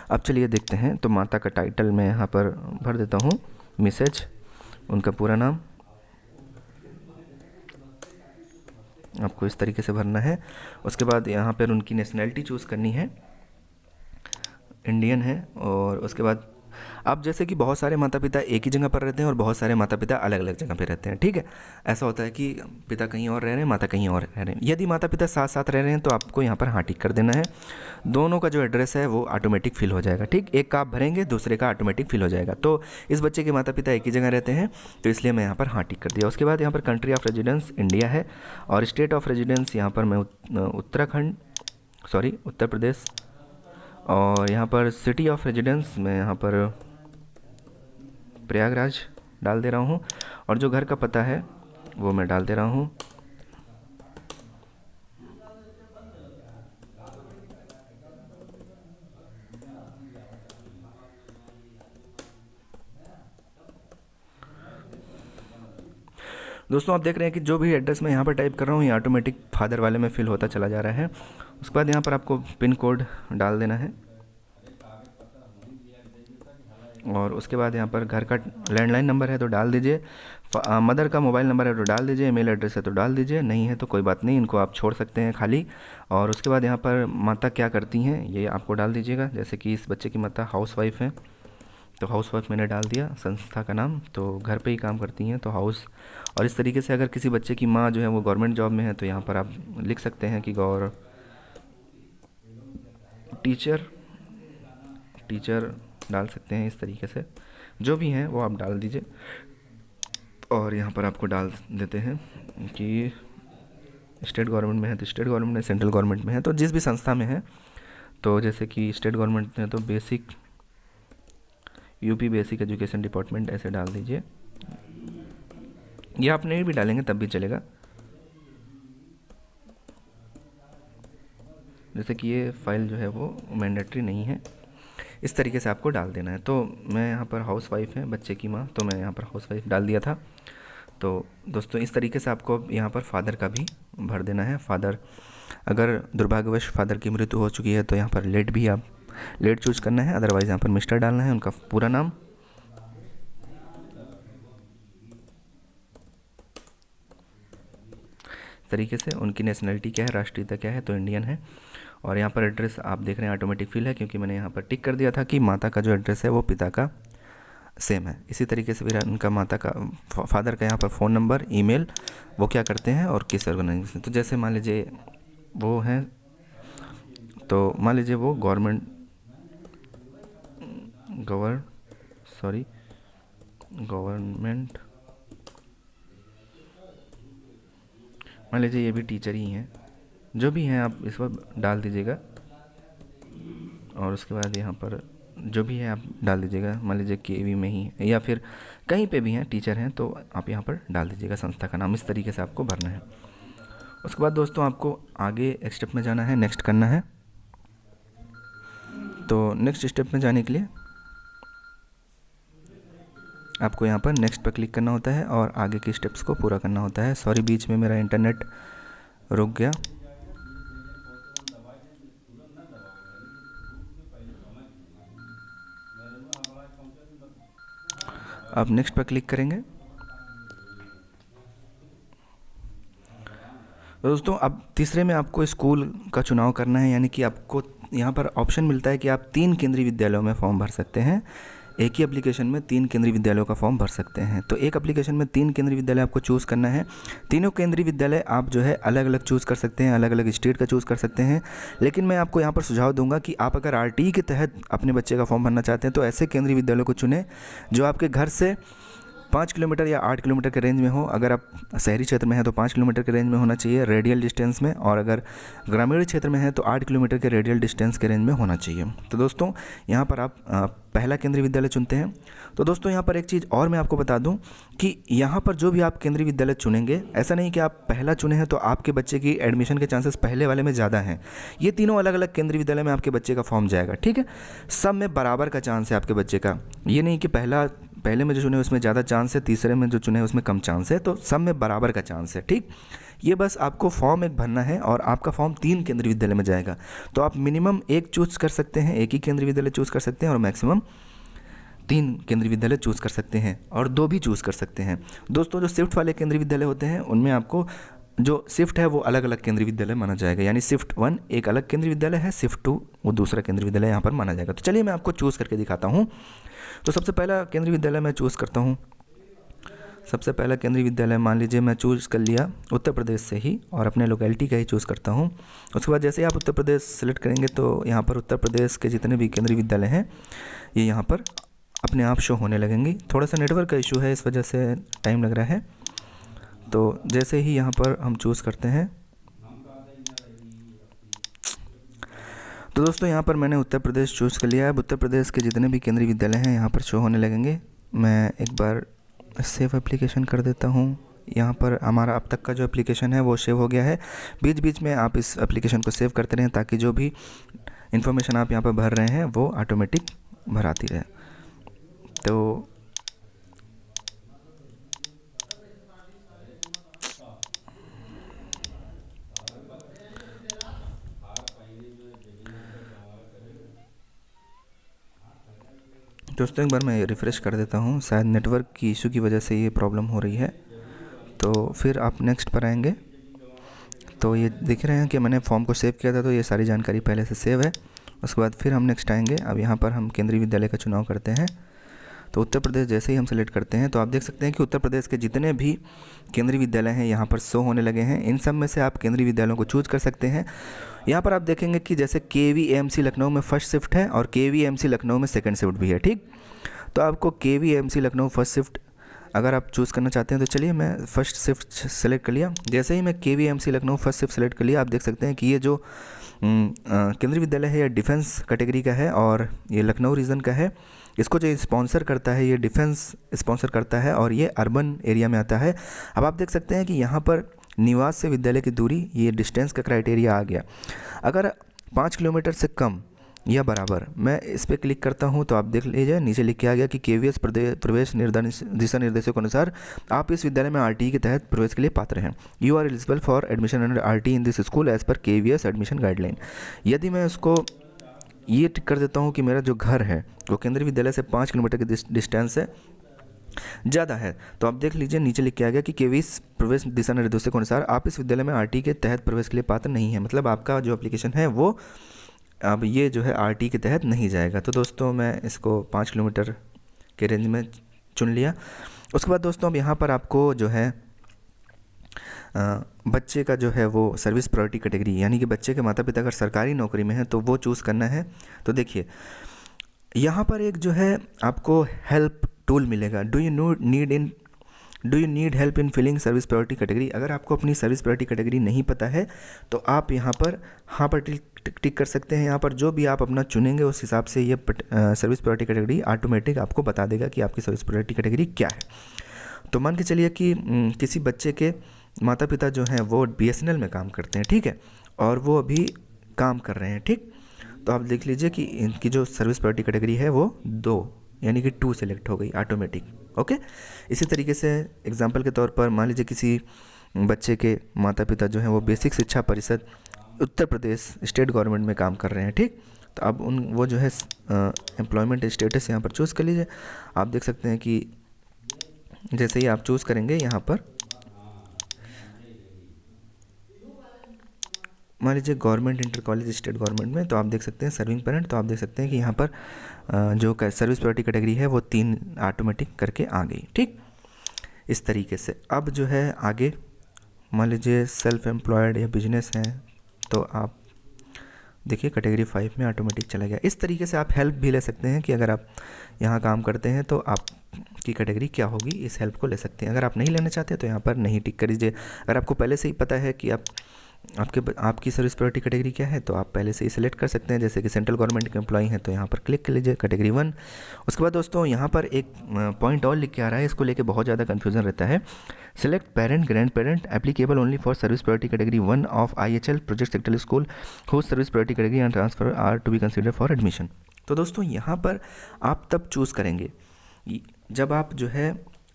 अब चलिए देखते हैं। तो माता का टाइटल मैं यहाँ पर भर देता हूँ, मिसेज, उनका पूरा नाम आपको इस तरीके से भरना है। उसके बाद यहाँ पर उनकी नेशनैलिटी चूज़ करनी है, इंडियन है। और उसके बाद अब जैसे कि बहुत सारे माता पिता एक ही जगह पर रहते हैं और बहुत सारे माता पिता अलग अलग जगह पे रहते हैं, ठीक है। ऐसा होता है कि पिता कहीं और रह रहे हैं, माता कहीं और रह रहे हैं। यदि माता पिता साथ साथ रह रहे हैं तो आपको यहाँ पर हाँ टिक कर देना है। दोनों का जो एड्रेस है वो ऑटोमेटिक फिल हो जाएगा, ठीक। एक का आप भरेंगे, दूसरे का ऑटोमेटिक फिल हो जाएगा। तो इस बच्चे के माता पिता एक ही जगह रहते हैं तो इसलिए मैं यहाँ पर हाँ टिक कर दिया। उसके बाद यहाँ पर कंट्री ऑफ रेजिडेंस इंडिया है और स्टेट ऑफ रेजिडेंस यहाँ पर मैं उत्तर प्रदेश, और यहाँ पर सिटी ऑफ रेजिडेंस मैं यहाँ पर प्रयागराज डाल दे रहा हूँ, और जो घर का पता है वो मैं डाल दे रहा हूँ दोस्तों। आप देख रहे हैं कि जो भी एड्रेस मैं यहाँ पर टाइप कर रहा हूँ ये ऑटोमेटिक फादर वाले में फिल होता चला जा रहा है। उसके बाद यहाँ पर आपको पिन कोड डाल देना है, और उसके बाद यहाँ पर घर का लैंडलाइन नंबर है तो डाल दीजिए, मदर का मोबाइल नंबर है तो डाल दीजिए, ईमेल एड्रेस है तो डाल दीजिए, नहीं है तो कोई बात नहीं, इनको आप छोड़ सकते हैं खाली। और उसके बाद यहाँ पर माता क्या करती हैं ये आपको डाल दीजिएगा। जैसे कि इस बच्चे की माता हाउसवाइफ है तो हाउसवाइफ मैंने डाल दिया, संस्था का नाम, तो घर पे ही काम करती हैं तो हाउस। और इस तरीके से अगर किसी बच्चे की माँ जो है वो गवर्नमेंट जॉब में है तो यहाँ पर आप लिख सकते हैं कि टीचर डाल सकते हैं। इस तरीके से जो भी हैं वो आप डाल दीजिए। और यहाँ पर आपको डाल देते हैं कि स्टेट गवर्नमेंट में है तो स्टेट गवर्नमेंट में, सेंट्रल गवर्नमेंट में है तो जिस भी संस्था में है, तो जैसे कि स्टेट गवर्नमेंट में तो यूपी बेसिक एजुकेशन डिपार्टमेंट ऐसे डाल दीजिए। ये आप नहीं भी डालेंगे तब भी चलेगा, जैसे कि ये फाइल जो है वो मैंडेटरी नहीं है। इस तरीके से आपको डाल देना है। तो मैं यहाँ पर हाउसवाइफ है बच्चे की माँ, तो मैं यहाँ पर हाउसवाइफ डाल दिया था। तो दोस्तों इस तरीके से आपको यहाँ पर फादर का भी भर देना है। फादर, अगर दुर्भाग्यवश फादर की मृत्यु हो चुकी है तो यहाँ पर लेट भी आप लेट चूज करना है, अदरवाइज़ यहाँ पर मिस्टर डालना है, उनका पूरा नाम। तरीके से उनकी नेशनलिटी क्या है, राष्ट्रीयता क्या है, तो इंडियन है। और यहाँ पर एड्रेस आप देख रहे हैं ऑटोमेटिक फिल है, क्योंकि मैंने यहाँ पर टिक कर दिया था कि माता का जो एड्रेस है वो पिता का सेम है। इसी तरीके से फिर उनका माता का फादर का यहाँ पर फ़ोन नंबर, ईमेल, वो क्या करते हैं और किस ऑर्गेनाइजेशन। तो जैसे मान लीजिए वो हैं, तो मान लीजिए वो गवर्नमेंट, मान लीजिए ये भी टीचर ही हैं, जो भी हैं आप इस वक्त डाल दीजिएगा। और उसके बाद यहाँ पर जो भी है आप डाल दीजिएगा। मान लीजिए केवी में ही है या फिर कहीं पे भी हैं, टीचर हैं, तो आप यहाँ पर डाल दीजिएगा संस्था का नाम। इस तरीके से आपको भरना है। उसके बाद दोस्तों आपको आगे एक स्टेप में जाना है, नेक्स्ट करना है। तो नेक्स्ट स्टेप में जाने के लिए आपको यहाँ पर नेक्स्ट पर क्लिक करना होता है और आगे के स्टेप्स को पूरा करना होता है। सॉरी, बीच में मेरा इंटरनेट रुक गया। आप नेक्स्ट पर क्लिक करेंगे। तो दोस्तों अब तीसरे में आपको स्कूल का चुनाव करना है, यानी कि आपको यहाँ पर ऑप्शन मिलता है कि आप 3 केंद्रीय विद्यालयों में फॉर्म भर सकते हैं। एक ही एप्लीकेशन में 3 केंद्रीय विद्यालयों का फॉर्म भर सकते हैं। तो एक एप्लीकेशन में 3 केंद्रीय विद्यालय आपको चूज़ करना है। तीनों केंद्रीय विद्यालय आप जो है अलग अलग चूज़ कर सकते हैं, अलग अलग स्टेट का चूज़ कर सकते हैं। लेकिन मैं आपको यहाँ पर सुझाव दूंगा कि आप अगर आरटीई के तहत अपने बच्चे का फॉर्म भरना चाहते हैं तो ऐसे केंद्रीय विद्यालयों को चुनें जो आपके घर से 5 किलोमीटर या 8 किलोमीटर के रेंज में हो। अगर आप शहरी क्षेत्र में हैं तो 5 किलोमीटर के रेंज में होना चाहिए रेडियल डिस्टेंस में, और अगर ग्रामीण क्षेत्र में है तो 8 किलोमीटर के रेडियल डिस्टेंस के रेंज में होना चाहिए। तो दोस्तों यहाँ पर आप पहला केंद्रीय विद्यालय चुनते हैं। तो दोस्तों यहाँ पर एक चीज़ और मैं आपको बता दूं कि यहाँ पर जो भी आप केंद्रीय विद्यालय चुनेंगे, ऐसा नहीं कि आप पहला चुने हैं तो आपके बच्चे की एडमिशन के चांसेस पहले वाले में ज़्यादा हैं। ये तीनों अलग अलग केंद्रीय विद्यालय में आपके बच्चे का फॉर्म जाएगा, ठीक है। सब में बराबर का चांस है आपके बच्चे का। ये नहीं कि पहले में जो चुने उसमें ज़्यादा चांस है, तीसरे में जो चुने उसमें कम चांस है, तो सब में बराबर का चांस है, ठीक। ये बस आपको फॉर्म एक भरना है और आपका फॉर्म 3 केंद्रीय विद्यालय में जाएगा। तो आप मिनिमम एक चूज़ कर सकते हैं, एक ही केंद्रीय विद्यालय चूज़ कर सकते हैं, और मैक्सिमम 3 केंद्रीय विद्यालय चूज़ कर सकते हैं, और 2 भी चूज़ कर सकते हैं। दोस्तों जो शिफ्ट वाले केंद्रीय विद्यालय होते हैं उनमें आपको जो शिफ्ट है वो अलग अलग केंद्रीय विद्यालय माना जाएगा, यानी शिफ्ट 1 एक अलग केंद्रीय विद्यालय है, शिफ्ट 2 वो दूसरा केंद्रीय विद्यालय यहाँ पर माना जाएगा। तो चलिए मैं आपको चूज़ करके दिखाता हूँ। तो सबसे पहला केंद्रीय विद्यालय मैं चूज़ करता हूँ। सबसे पहला केंद्रीय विद्यालय मान लीजिए मैं चूज़ कर लिया उत्तर प्रदेश से ही, और अपने लोकेलिटी का ही चूज़ करता हूँ। उसके बाद जैसे ही आप उत्तर प्रदेश सेलेक्ट करेंगे तो यहाँ पर उत्तर प्रदेश के जितने भी केंद्रीय विद्यालय हैं ये यहाँ पर अपने आप शो होने लगेंगे। थोड़ा सा नेटवर्क का इशू है, इस वजह से टाइम लग रहा है। तो जैसे ही यहाँ पर हम चूज़ करते हैं, तो दोस्तों यहाँ पर मैंने उत्तर प्रदेश चूज़ कर लिया है। अब उत्तर प्रदेश के जितने भी केंद्रीय विद्यालय हैं यहाँ पर शो होने लगेंगे। मैं एक बार सेव एप्लीकेशन कर देता हूँ। यहाँ पर हमारा अब तक का जो एप्लीकेशन है वो सेव हो गया है। बीच बीच में आप इस एप्लीकेशन को सेव करते रहें ताकि जो भी इन्फॉर्मेशन आप यहाँ पर भर रहे हैं वो ऑटोमेटिक भराती रहे। तो दोस्तों एक बार मैं रिफ़्रेश कर देता हूँ, शायद नेटवर्क की इशू की वजह से ये प्रॉब्लम हो रही है। तो फिर आप नेक्स्ट पर आएंगे तो ये दिख रहे हैं कि मैंने फॉर्म को सेव किया था, तो ये सारी जानकारी पहले से सेव है। उसके बाद फिर हम नेक्स्ट आएंगे। अब यहाँ पर हम केंद्रीय विद्यालय का चुनाव करते हैं। तो उत्तर प्रदेश जैसे ही हम सेलेक्ट करते हैं तो आप देख सकते हैं कि उत्तर प्रदेश के जितने भी केंद्रीय विद्यालय हैं यहाँ पर शो होने लगे हैं। इन सब में से आप केंद्रीय विद्यालयों को चूज़ कर सकते हैं। यहाँ पर आप देखेंगे कि जैसे KVMC लखनऊ में फर्स्ट शिफ्ट है और KVMC लखनऊ में सेकंड शिफ्ट भी है, ठीक। तो आपको KVMC लखनऊ फर्स्ट शिफ्ट अगर आप चूज़ करना चाहते हैं तो चलिए मैं फ़र्स्ट शिफ्ट सेलेक्ट कर लिया। जैसे ही मैं KVMC Lucknow first shift select कर लिया, आप देख सकते हैं कि ये जो केंद्रीय विद्यालय है ये डिफेंस कैटेगरी का है और ये लखनऊ रीजन का है। इसको जो स्पॉन्सर करता है ये डिफेंस स्पॉन्सर करता है और ये अर्बन एरिया में आता है। अब आप देख सकते हैं कि यहाँ पर निवास से विद्यालय की दूरी, ये डिस्टेंस का क्राइटेरिया आ गया। अगर 5 किलोमीटर से कम या बराबर। मैं इस पर क्लिक करता हूँ तो आप देख लीजिए नीचे लिख के आ गया कि केवीएस प्रवेश दिशा निर्देशों के अनुसार आप इस विद्यालय में आरटी के तहत प्रवेश के लिए पात्र हैं। You are eligible for admission under RT in this school as per KVS admission guideline. यदि मैं उसको ये टिक कर देता हूँ कि मेरा जो घर है वो केंद्रीय विद्यालय से 5 किलोमीटर की डिस्टेंस है, ज़्यादा है, तो आप देख लीजिए नीचे लिख के आ गया कि केवीएस प्रवेश दिशा निर्देशों के अनुसार आप इस विद्यालय में आरटी के तहत प्रवेश के लिए पात्र नहीं है। मतलब आपका जो एप्लीकेशन है वो अब ये जो है आरटी के तहत नहीं जाएगा। तो दोस्तों मैं इसको 5 किलोमीटर के रेंज में चुन लिया। उसके बाद दोस्तों अब यहाँ पर आपको जो है बच्चे का जो है वो सर्विस प्रायोरिटी कैटेगरी, यानी कि बच्चे के माता पिता अगर सरकारी नौकरी में है तो वो चूज़ करना है। तो देखिए यहाँ पर एक जो है आपको हेल्प टूल मिलेगा, do you need help in filling service priority category. अगर आपको अपनी सर्विस प्रायोरिटी कैटेगरी नहीं पता है तो आप यहाँ पर हाँ पर टिक कर सकते हैं। यहाँ पर जो भी आप अपना चुनेंगे उस हिसाब से ये सर्विस प्रायोरिटी कैटेगरी ऑटोमेटिक आपको बता देगा कि आपकी सर्विस प्रायोरिटी कैटेगरी क्या है। तो मान के चलिए कि किसी बच्चे के माता पिता जो हैं वो बीएसएनएल में काम करते हैं, ठीक है, और वो अभी काम कर रहे हैं, ठीक। तो आप देख लीजिए कि इनकी जो सर्विस प्रायोरिटी कैटेगरी है वो 2 यानी कि 2 सेलेक्ट हो गई ऑटोमेटिक। ओके, इसी तरीके से एग्जांपल के तौर पर मान लीजिए किसी बच्चे के माता पिता जो हैं वो बेसिक शिक्षा परिषद उत्तर प्रदेश स्टेट गवर्नमेंट में काम कर रहे हैं, ठीक। तो अब वो जो है एम्प्लॉयमेंट स्टेटस यहाँ पर चूज़ कर लीजिए। आप देख सकते हैं कि जैसे ही आप चूज़ करेंगे यहाँ पर मान लीजिए government inter college state government में, तो आप देख सकते हैं सर्विंग पेरेंट, तो आप देख सकते हैं कि यहाँ पर जो सर्विस प्रायोरिटी कैटेगरी है वो 3 ऑटोमेटिक करके आ गई, ठीक। इस तरीके से अब जो है आगे मान लीजिए सेल्फ एम्प्लॉयड या बिजनेस हैं तो आप देखिए कैटेगरी 5 में ऑटोमेटिक चला गया। इस तरीके से आप हेल्प भी ले सकते हैं कि अगर आप यहाँ काम करते हैं तो आपकी कैटेगरी क्या होगी, इस हेल्प को ले सकते हैं। अगर आप नहीं लेना चाहते तो यहाँ पर नहीं टिक कर दीजिए। अगर आपको पहले से ही पता है कि आपकी सर्विस प्रायोरिटी कैटेगरी क्या है तो आप पहले से ही सिलेक्ट कर सकते हैं। जैसे कि सेंट्रल गवर्नमेंट के एम्प्लॉई हैं तो यहाँ पर क्लिक कर लीजिए कैटेगरी 1। उसके बाद दोस्तों यहाँ पर एक पॉइंट और लिख के आ रहा है, इसको लेके बहुत ज़्यादा कन्फ्यूज़न रहता है। Select parent grand parent applicable only for service priority category 1 of IHL project sector school whose service priority category and transfer are to be consider for admission. तो दोस्तों यहाँ पर आप तब चूज़ करेंगे जब आप जो है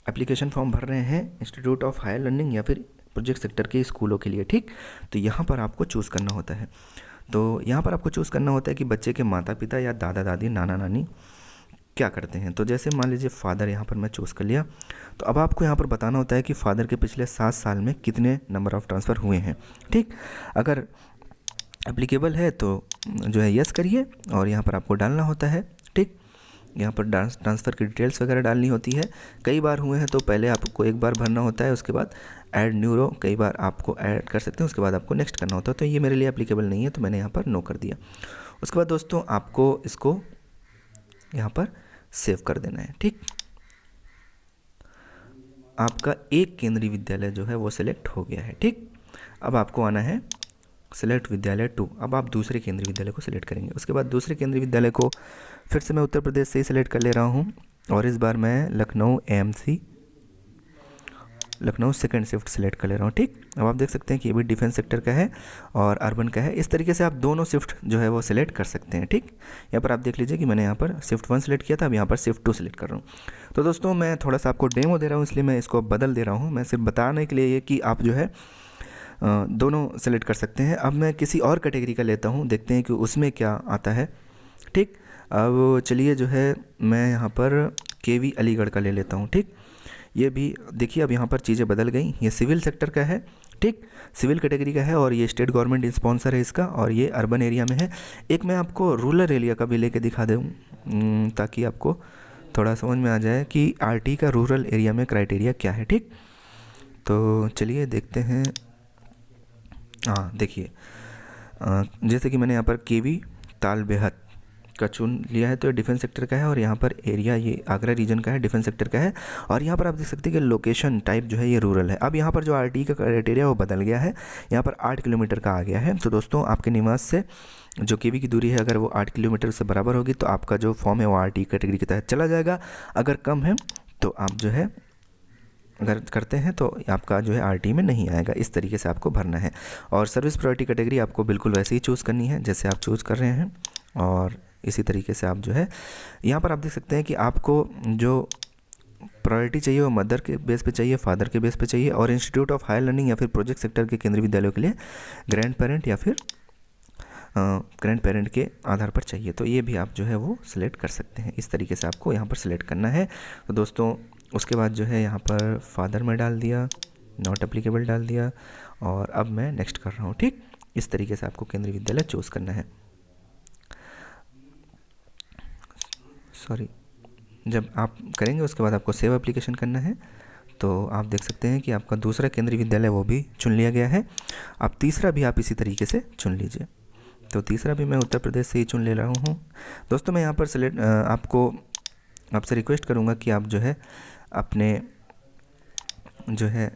एप्लीकेशन फॉर्म भर रहे हैं इंस्टीट्यूट ऑफ हायर लर्निंग या फिर प्रोजेक्ट सेक्टर के स्कूलों के लिए, ठीक। तो यहाँ पर आपको चूज़ करना होता है। तो यहाँ पर आपको चूज़ करना होता है कि बच्चे के माता पिता या दादा दादी नाना नानी क्या करते हैं। तो जैसे मान लीजिए फादर यहाँ पर मैं चूज़ कर लिया, तो अब आपको यहाँ पर बताना होता है कि फादर के पिछले 7 साल में कितने नंबर ऑफ़ ट्रांसफ़र हुए हैं, ठीक। अगर एप्लीकेबल है तो जो है यस करिए और यहाँ पर आपको डालना होता है, ठीक। यहाँ पर ट्रांसफ़र की डिटेल्स वगैरह डालनी होती है। कई बार हुए हैं तो पहले आपको एक बार भरना होता है, उसके बाद ऐड न्यू रो कई बार आपको ऐड कर सकते हैं, उसके बाद आपको नेक्स्ट करना होता है। तो ये मेरे लिए एप्लीकेबल नहीं है तो मैंने यहाँ पर नो कर दिया। उसके बाद दोस्तों आपको इसको यहाँ पर सेव कर देना है, ठीक। आपका एक केंद्रीय विद्यालय जो है वो सिलेक्ट हो गया है, ठीक। अब आपको आना है सेलेक्ट विद्यालय 2। अब आप दूसरे केंद्रीय विद्यालय को सिलेक्ट करेंगे। उसके बाद दूसरे केंद्रीय विद्यालय को फिर से मैं उत्तर प्रदेश से ही सिलेक्ट कर ले रहा हूँ और इस बार मैं Lucknow AMC Lucknow second shift select कर ले रहा हूँ, ठीक। अब आप देख सकते हैं कि ये भी डिफेंस सेक्टर का है और अर्बन का है। इस तरीके से आप दोनों शिफ्ट जो है वो सिलेक्ट कर सकते हैं, ठीक। यहाँ पर आप देख लीजिए कि मैंने यहाँ पर शिफ्ट 1 सेलेक्ट किया था, अब यहाँ पर शिफ्ट 2 सेलेक्ट कर रहा हूँ। तो दोस्तों मैं थोड़ा सा आपको डेमो दे रहा हूँ इसलिए मैं इसको बदल दे रहा हूँ। मैं सिर्फ बताने के लिए ये कि आप जो है दोनों सेलेक्ट कर सकते हैं। अब मैं किसी और कैटेगरी का लेता हूँ, देखते हैं कि उसमें क्या आता है, ठीक। अब चलिए जो है मैं यहाँ पर KV अलीगढ़ का ले लेता हूँ, ठीक। ये भी देखिए अब यहाँ पर चीज़ें बदल गई। ये सिविल सेक्टर का है, ठीक, सिविल कैटेगरी का है और ये स्टेट गवर्नमेंट स्पॉन्सर है इसका और ये अर्बन एरिया में है। एक मैं आपको रूरल एरिया का भी लेके दिखा दूँ ताकि आपको थोड़ा समझ में आ जाए कि RT का रूरल एरिया में क्राइटेरिया क्या है, ठीक। तो चलिए देखते हैं। हाँ देखिए जैसे कि मैंने यहाँ पर KV ताल बेहद का चुन लिया है तो ये डिफेंस सेक्टर का है और यहाँ पर एरिया ये आगरा रीजन का है, डिफेंस सेक्टर का है। और यहाँ पर आप देख सकते हैं कि लोकेशन टाइप जो है ये रूरल है। अब यहाँ पर जो RT का क्राइटेरिया वो बदल गया है, यहाँ पर 8 किलोमीटर का आ गया है। तो दोस्तों आपके निवास से जो KV की दूरी है अगर वो 8 किलोमीटर से बराबर होगी तो आपका जो फॉर्म है वो RT कैटेगरी के तहत चला जाएगा। अगर कम है तो आप जो है अगर करते हैं तो आपका जो है RT में नहीं आएगा। इस तरीके से आपको भरना है और सर्विस प्रायोरिटी कैटेगरी आपको बिल्कुल वैसे ही चूज़ करनी है जैसे आप चूज़ कर रहे हैं। और इसी तरीके से आप जो है यहाँ पर आप देख सकते हैं कि आपको जो प्रायोरिटी चाहिए वो मदर के बेस पे चाहिए, फादर के बेस पे चाहिए, और इंस्टीट्यूट ऑफ हायर लर्निंग या फिर प्रोजेक्ट सेक्टर के केंद्रीय विद्यालयों के लिए ग्रैंड पेरेंट या फिर ग्रैंड पेरेंट के आधार पर चाहिए। तो ये भी आप जो है वो सिलेक्ट कर सकते हैं। इस तरीके से आपको यहाँ पर सिलेक्ट करना है। तो दोस्तों उसके बाद जो है यहाँ पर फादर में डाल दिया, नॉट एप्लीकेबल डाल दिया, और अब मैं नेक्स्ट कर रहा हूँ। ठीक, इस तरीके से आपको केंद्रीय विद्यालय चूज़ करना है। सॉरी, जब आप करेंगे उसके बाद आपको सेव एप्लीकेशन करना है। तो आप देख सकते हैं कि आपका दूसरा केंद्रीय विद्यालय वो भी चुन लिया गया है। अब तीसरा भी आप इसी तरीके से चुन लीजिए। तो तीसरा भी मैं उत्तर प्रदेश से ही चुन ले रहा हूँ। दोस्तों मैं यहाँ पर आपसे रिक्वेस्ट करूँगा कि आप जो है अपने जो है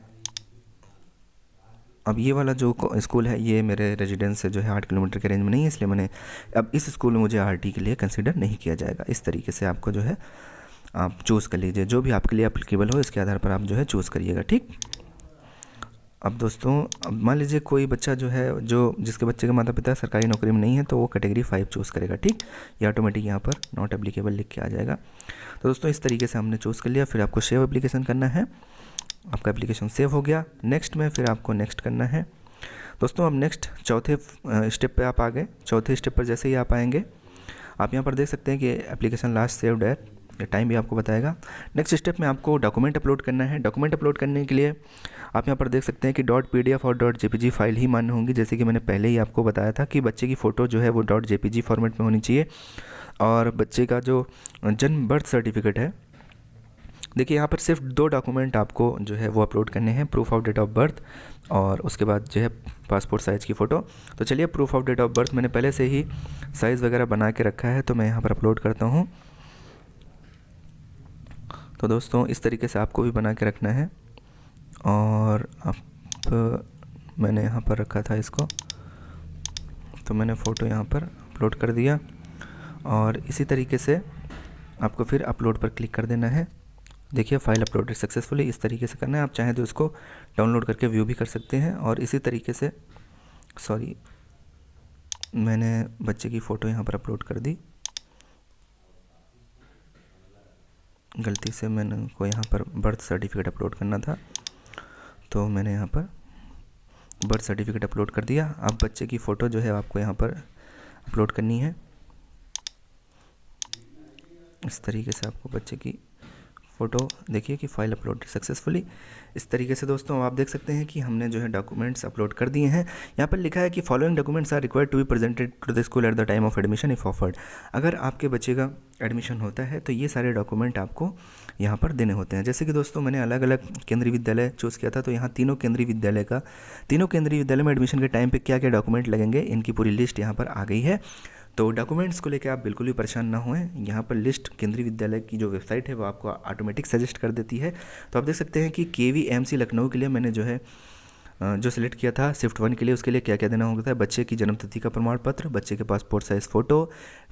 अब ये वाला जो स्कूल है ये मेरे रेजिडेंस से जो है 8 किलोमीटर के रेंज में नहीं है, इसलिए मैंने अब इस स्कूल में मुझे आरटी के लिए कंसिडर नहीं किया जाएगा। इस तरीके से आपको जो है आप चूज़ कर लीजिए, जो भी आपके लिए एप्लीकेबल हो इसके आधार पर आप जो है चूज़ करिएगा। ठीक, अब दोस्तों अब मान लीजिए कोई बच्चा जो है जिसके बच्चे के माता पिता सरकारी नौकरी में नहीं है तो वो कैटेगरी 5 चूज़ करेगा। ठीक, ये ऑटोमेटिक यहाँ पर नॉट एप्लीकेबल लिख के आ जाएगा। तो दोस्तों इस तरीके से हमने चूज़ कर लिया। फिर आपको सेव एप्लीकेशन करना है। आपका एप्लीकेशन सेव हो गया। नेक्स्ट में फिर आपको नेक्स्ट करना है। दोस्तों अब नेक्स्ट चौथे स्टेप पे आप आ गए। चौथे स्टेप पर जैसे ही आप आएंगे आप यहाँ पर देख सकते हैं कि एप्लीकेशन लास्ट सेव्ड एट, ये टाइम भी आपको बताएगा। नेक्स्ट स्टेप में आपको डॉक्यूमेंट अपलोड करना है। डॉक्यूमेंट अपलोड करने के लिए आप यहाँ पर देख सकते हैं कि .pdf और .jpg फाइल ही मान्य होंगी। जैसे कि मैंने पहले ही आपको बताया था कि बच्चे की फ़ोटो जो है वो .jpg फॉर्मेट में होनी चाहिए, और बच्चे का जो जन्म बर्थ सर्टिफिकेट है, देखिए यहाँ पर सिर्फ 2 डॉक्यूमेंट आपको जो है वो अपलोड करने हैं, proof of date of birth और उसके बाद जो है पासपोर्ट साइज़ की फ़ोटो। तो चलिए proof of date of birth मैंने पहले से ही साइज़ वगैरह बना के रखा है, तो मैं यहाँ पर अपलोड करता हूँ। तो दोस्तों इस तरीके से आपको भी बना के रखना है, और अब मैंने यहाँ पर रखा था इसको, तो मैंने फ़ोटो यहाँ पर अपलोड कर दिया, और इसी तरीके से आपको फिर अपलोड पर क्लिक कर देना है। देखिए फाइल अपलोडेड सक्सेसफुली, इस तरीके से करना है। आप चाहें तो इसको डाउनलोड करके व्यू भी कर सकते हैं। और इसी तरीके से सॉरी, मैंने बच्चे की फ़ोटो यहाँ पर अपलोड कर दी, गलती से मैंने को यहाँ पर बर्थ सर्टिफिकेट अपलोड करना था, तो मैंने यहाँ पर बर्थ सर्टिफिकेट अपलोड कर दिया। अब बच्चे की फ़ोटो जो है आपको यहाँ पर अपलोड करनी है। इस तरीके से आपको बच्चे की फ़ोटो, देखिए कि फ़ाइल अपलोड सक्सेसफुली। इस तरीके से दोस्तों आप देख सकते हैं कि हमने जो है डॉक्यूमेंट्स अपलोड कर दिए हैं। यहाँ पर लिखा है कि following documents are required to be presented to the school at the time of admission if offered. अगर आपके बच्चे का एडमिशन होता है तो ये सारे डॉक्यूमेंट आपको यहाँ पर देने होते हैं। जैसे कि दोस्तों मैंने अलग अलग केंद्रीय विद्यालय चूज़ किया था, तो यहाँ तीनों केंद्रीय विद्यालय में एडमिशन के टाइम पर क्या क्या डॉक्यूमेंट लगेंगे इनकी पूरी लिस्ट यहाँ पर आ गई है। तो डॉक्यूमेंट्स को लेकर आप बिल्कुल भी परेशान ना होएं। यहाँ पर लिस्ट केंद्रीय विद्यालय की जो वेबसाइट है वो आपको ऑटोमेटिक सजेस्ट कर देती है। तो आप देख सकते हैं कि KVMC लखनऊ के लिए मैंने जो है जो सिलेक्ट किया था शिफ्ट 1 के लिए, उसके लिए क्या क्या देना होता है, बच्चे की जन्मतिथि का प्रमाण पत्र, बच्चे के passport size photo,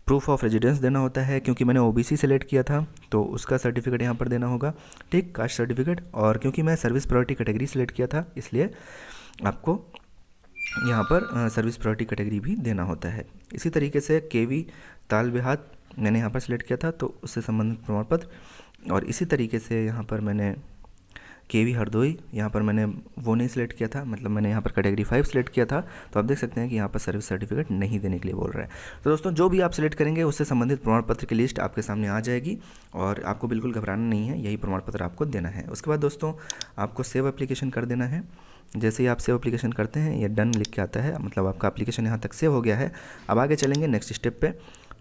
proof of residence देना होता है, क्योंकि मैंने OBC सेलेक्ट किया था तो उसका सर्टिफिकेट यहाँ पर देना होगा। ठीक, कास्ट सर्टिफिकेट, और क्योंकि मैं सर्विस प्रायोरिटी कैटेगरी सेलेक्ट किया था इसलिए आपको यहाँ पर सर्विस प्रायोरिटी कैटेगरी भी देना होता है। इसी तरीके से KV तालबेहात मैंने यहाँ पर सिलेक्ट किया था तो उससे संबंधित प्रमाण पत्र, और इसी तरीके से यहाँ पर मैंने KV हरदोई यहाँ पर मैंने वो नहीं सिलेक्ट किया था, मतलब मैंने यहाँ पर कैटेगरी 5 सिलेक्ट किया था। तो आप देख सकते हैं कि यहाँ पर सर्विस सर्टिफिकेट नहीं देने के लिए बोल रहा है। तो दोस्तों जो भी आप सिलेक्ट करेंगे उससे संबंधित प्रमाण पत्र की लिस्ट आपके सामने आ जाएगी, और आपको बिल्कुल घबराना नहीं है, यही प्रमाण पत्र आपको देना है। उसके बाद दोस्तों आपको सेव एप्लीकेशन कर देना है। जैसे ही आप सेव एप्लीकेशन करते हैं ये डन लिख के आता है, मतलब आपका एप्लीकेशन यहाँ तक सेव हो गया है। अब आगे चलेंगे नेक्स्ट स्टेप पे।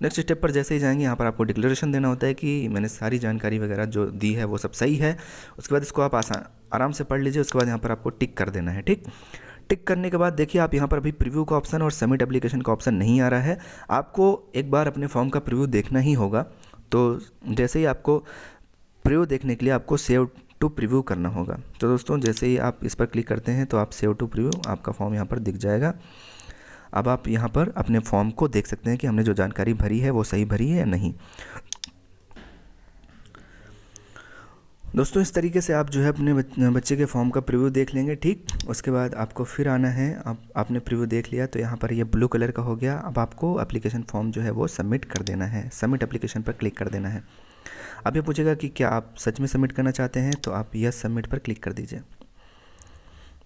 नेक्स्ट स्टेप पर जैसे ही जाएंगे यहाँ पर आपको डिक्लेरेशन देना होता है कि मैंने सारी जानकारी वगैरह जो दी है वो सब सही है। उसके बाद इसको आप आराम से पढ़ लीजिए। उसके बाद यहाँ पर आपको टिक कर देना है। ठीक, टिक करने के बाद देखिए आप यहाँ पर अभी प्रीव्यू का ऑप्शन और सबमिट एप्लीकेशन का ऑप्शन नहीं आ रहा है। आपको एक बार अपने फॉर्म का प्रीव्यू देखना ही होगा। तो जैसे ही आपको प्रीव्यू देखने के लिए आपको सेव टू प्रीव्यू करना होगा। तो दोस्तों जैसे ही आप इस पर क्लिक करते हैं तो आप सेव टू प्रीव्यू, आपका फॉर्म यहाँ पर दिख जाएगा। अब आप यहाँ पर अपने फॉर्म को देख सकते हैं कि हमने जो जानकारी भरी है वो सही भरी है या नहीं। दोस्तों इस तरीके से आप जो है अपने बच्चे के फॉर्म का प्रीव्यू देख लेंगे, ठीक। उसके बाद आपको फिर आना है, आपने प्रीव्यू देख लिया तो यहाँ पर ये ब्लू कलर का हो गया। अब आपको एप्लीकेशन फॉर्म जो है वो सबमिट कर देना है, सबमिट एप्लीकेशन पर क्लिक कर देना है। अब ये पूछेगा कि क्या आप सच में सबमिट करना चाहते हैं, तो आप यस सबमिट पर क्लिक कर दीजिए।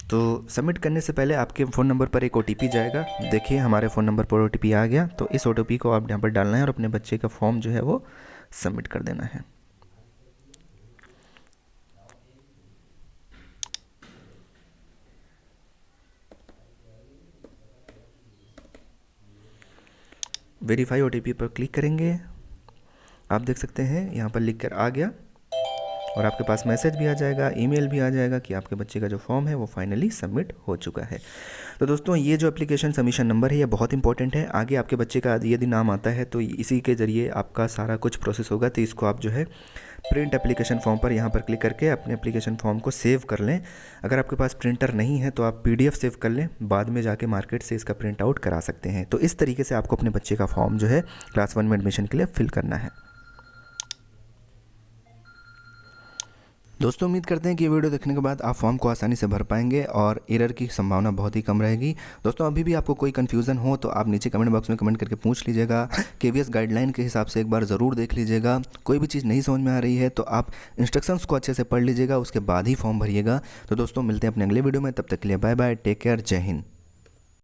तो सबमिट करने से पहले आपके फ़ोन नंबर पर एक OTP जाएगा। देखिए हमारे फ़ोन नंबर पर OTP आ गया, तो इस OTP को आप यहाँ पर डालना है और अपने बच्चे का फॉर्म जो है वो सबमिट कर देना है। वेरीफाई OTP पर क्लिक करेंगे। आप देख सकते हैं यहाँ पर लिख कर आ गया और आपके पास मैसेज भी आ जाएगा, ईमेल भी आ जाएगा कि आपके बच्चे का जो फॉर्म है वो फाइनली सबमिट हो चुका है। तो दोस्तों ये जो एप्लीकेशन सबमिशन नंबर है ये बहुत इंपॉर्टेंट है। आगे आपके बच्चे का यदि नाम आता है तो इसी के ज़रिए आपका सारा कुछ प्रोसेस होगा। तो इसको आप जो है प्रिंट एप्लीकेशन फॉर्म पर यहाँ पर क्लिक करके अपने एप्लीकेशन फॉर्म को सेव कर लें। अगर आपके पास प्रिंटर नहीं है तो आप PDF सेव कर लें, बाद में जाके मार्केट से इसका प्रिंट आउट करा सकते हैं। तो इस तरीके से आपको अपने बच्चे का फॉर्म जो है क्लास 1 में एडमिशन के लिए फिल करना है। दोस्तों उम्मीद करते हैं कि ये वीडियो देखने के बाद आप फॉर्म को आसानी से भर पाएंगे और एरर की संभावना बहुत ही कम रहेगी। दोस्तों अभी भी आपको कोई कन्फ्यूज़न हो तो आप नीचे कमेंट बॉक्स में कमेंट करके पूछ लीजिएगा। KVS गाइडलाइन के हिसाब से एक बार ज़रूर देख लीजिएगा। कोई भी चीज़ नहीं समझ में आ रही है तो आप इंस्ट्रक्शंस को अच्छे से पढ़ लीजिएगा, उसके बाद ही फॉर्म भरिएगा। तो दोस्तों मिलते हैं अपने अगले वीडियो में, तब तक के लिए बाय बाय, टेक केयर, जय हिंद।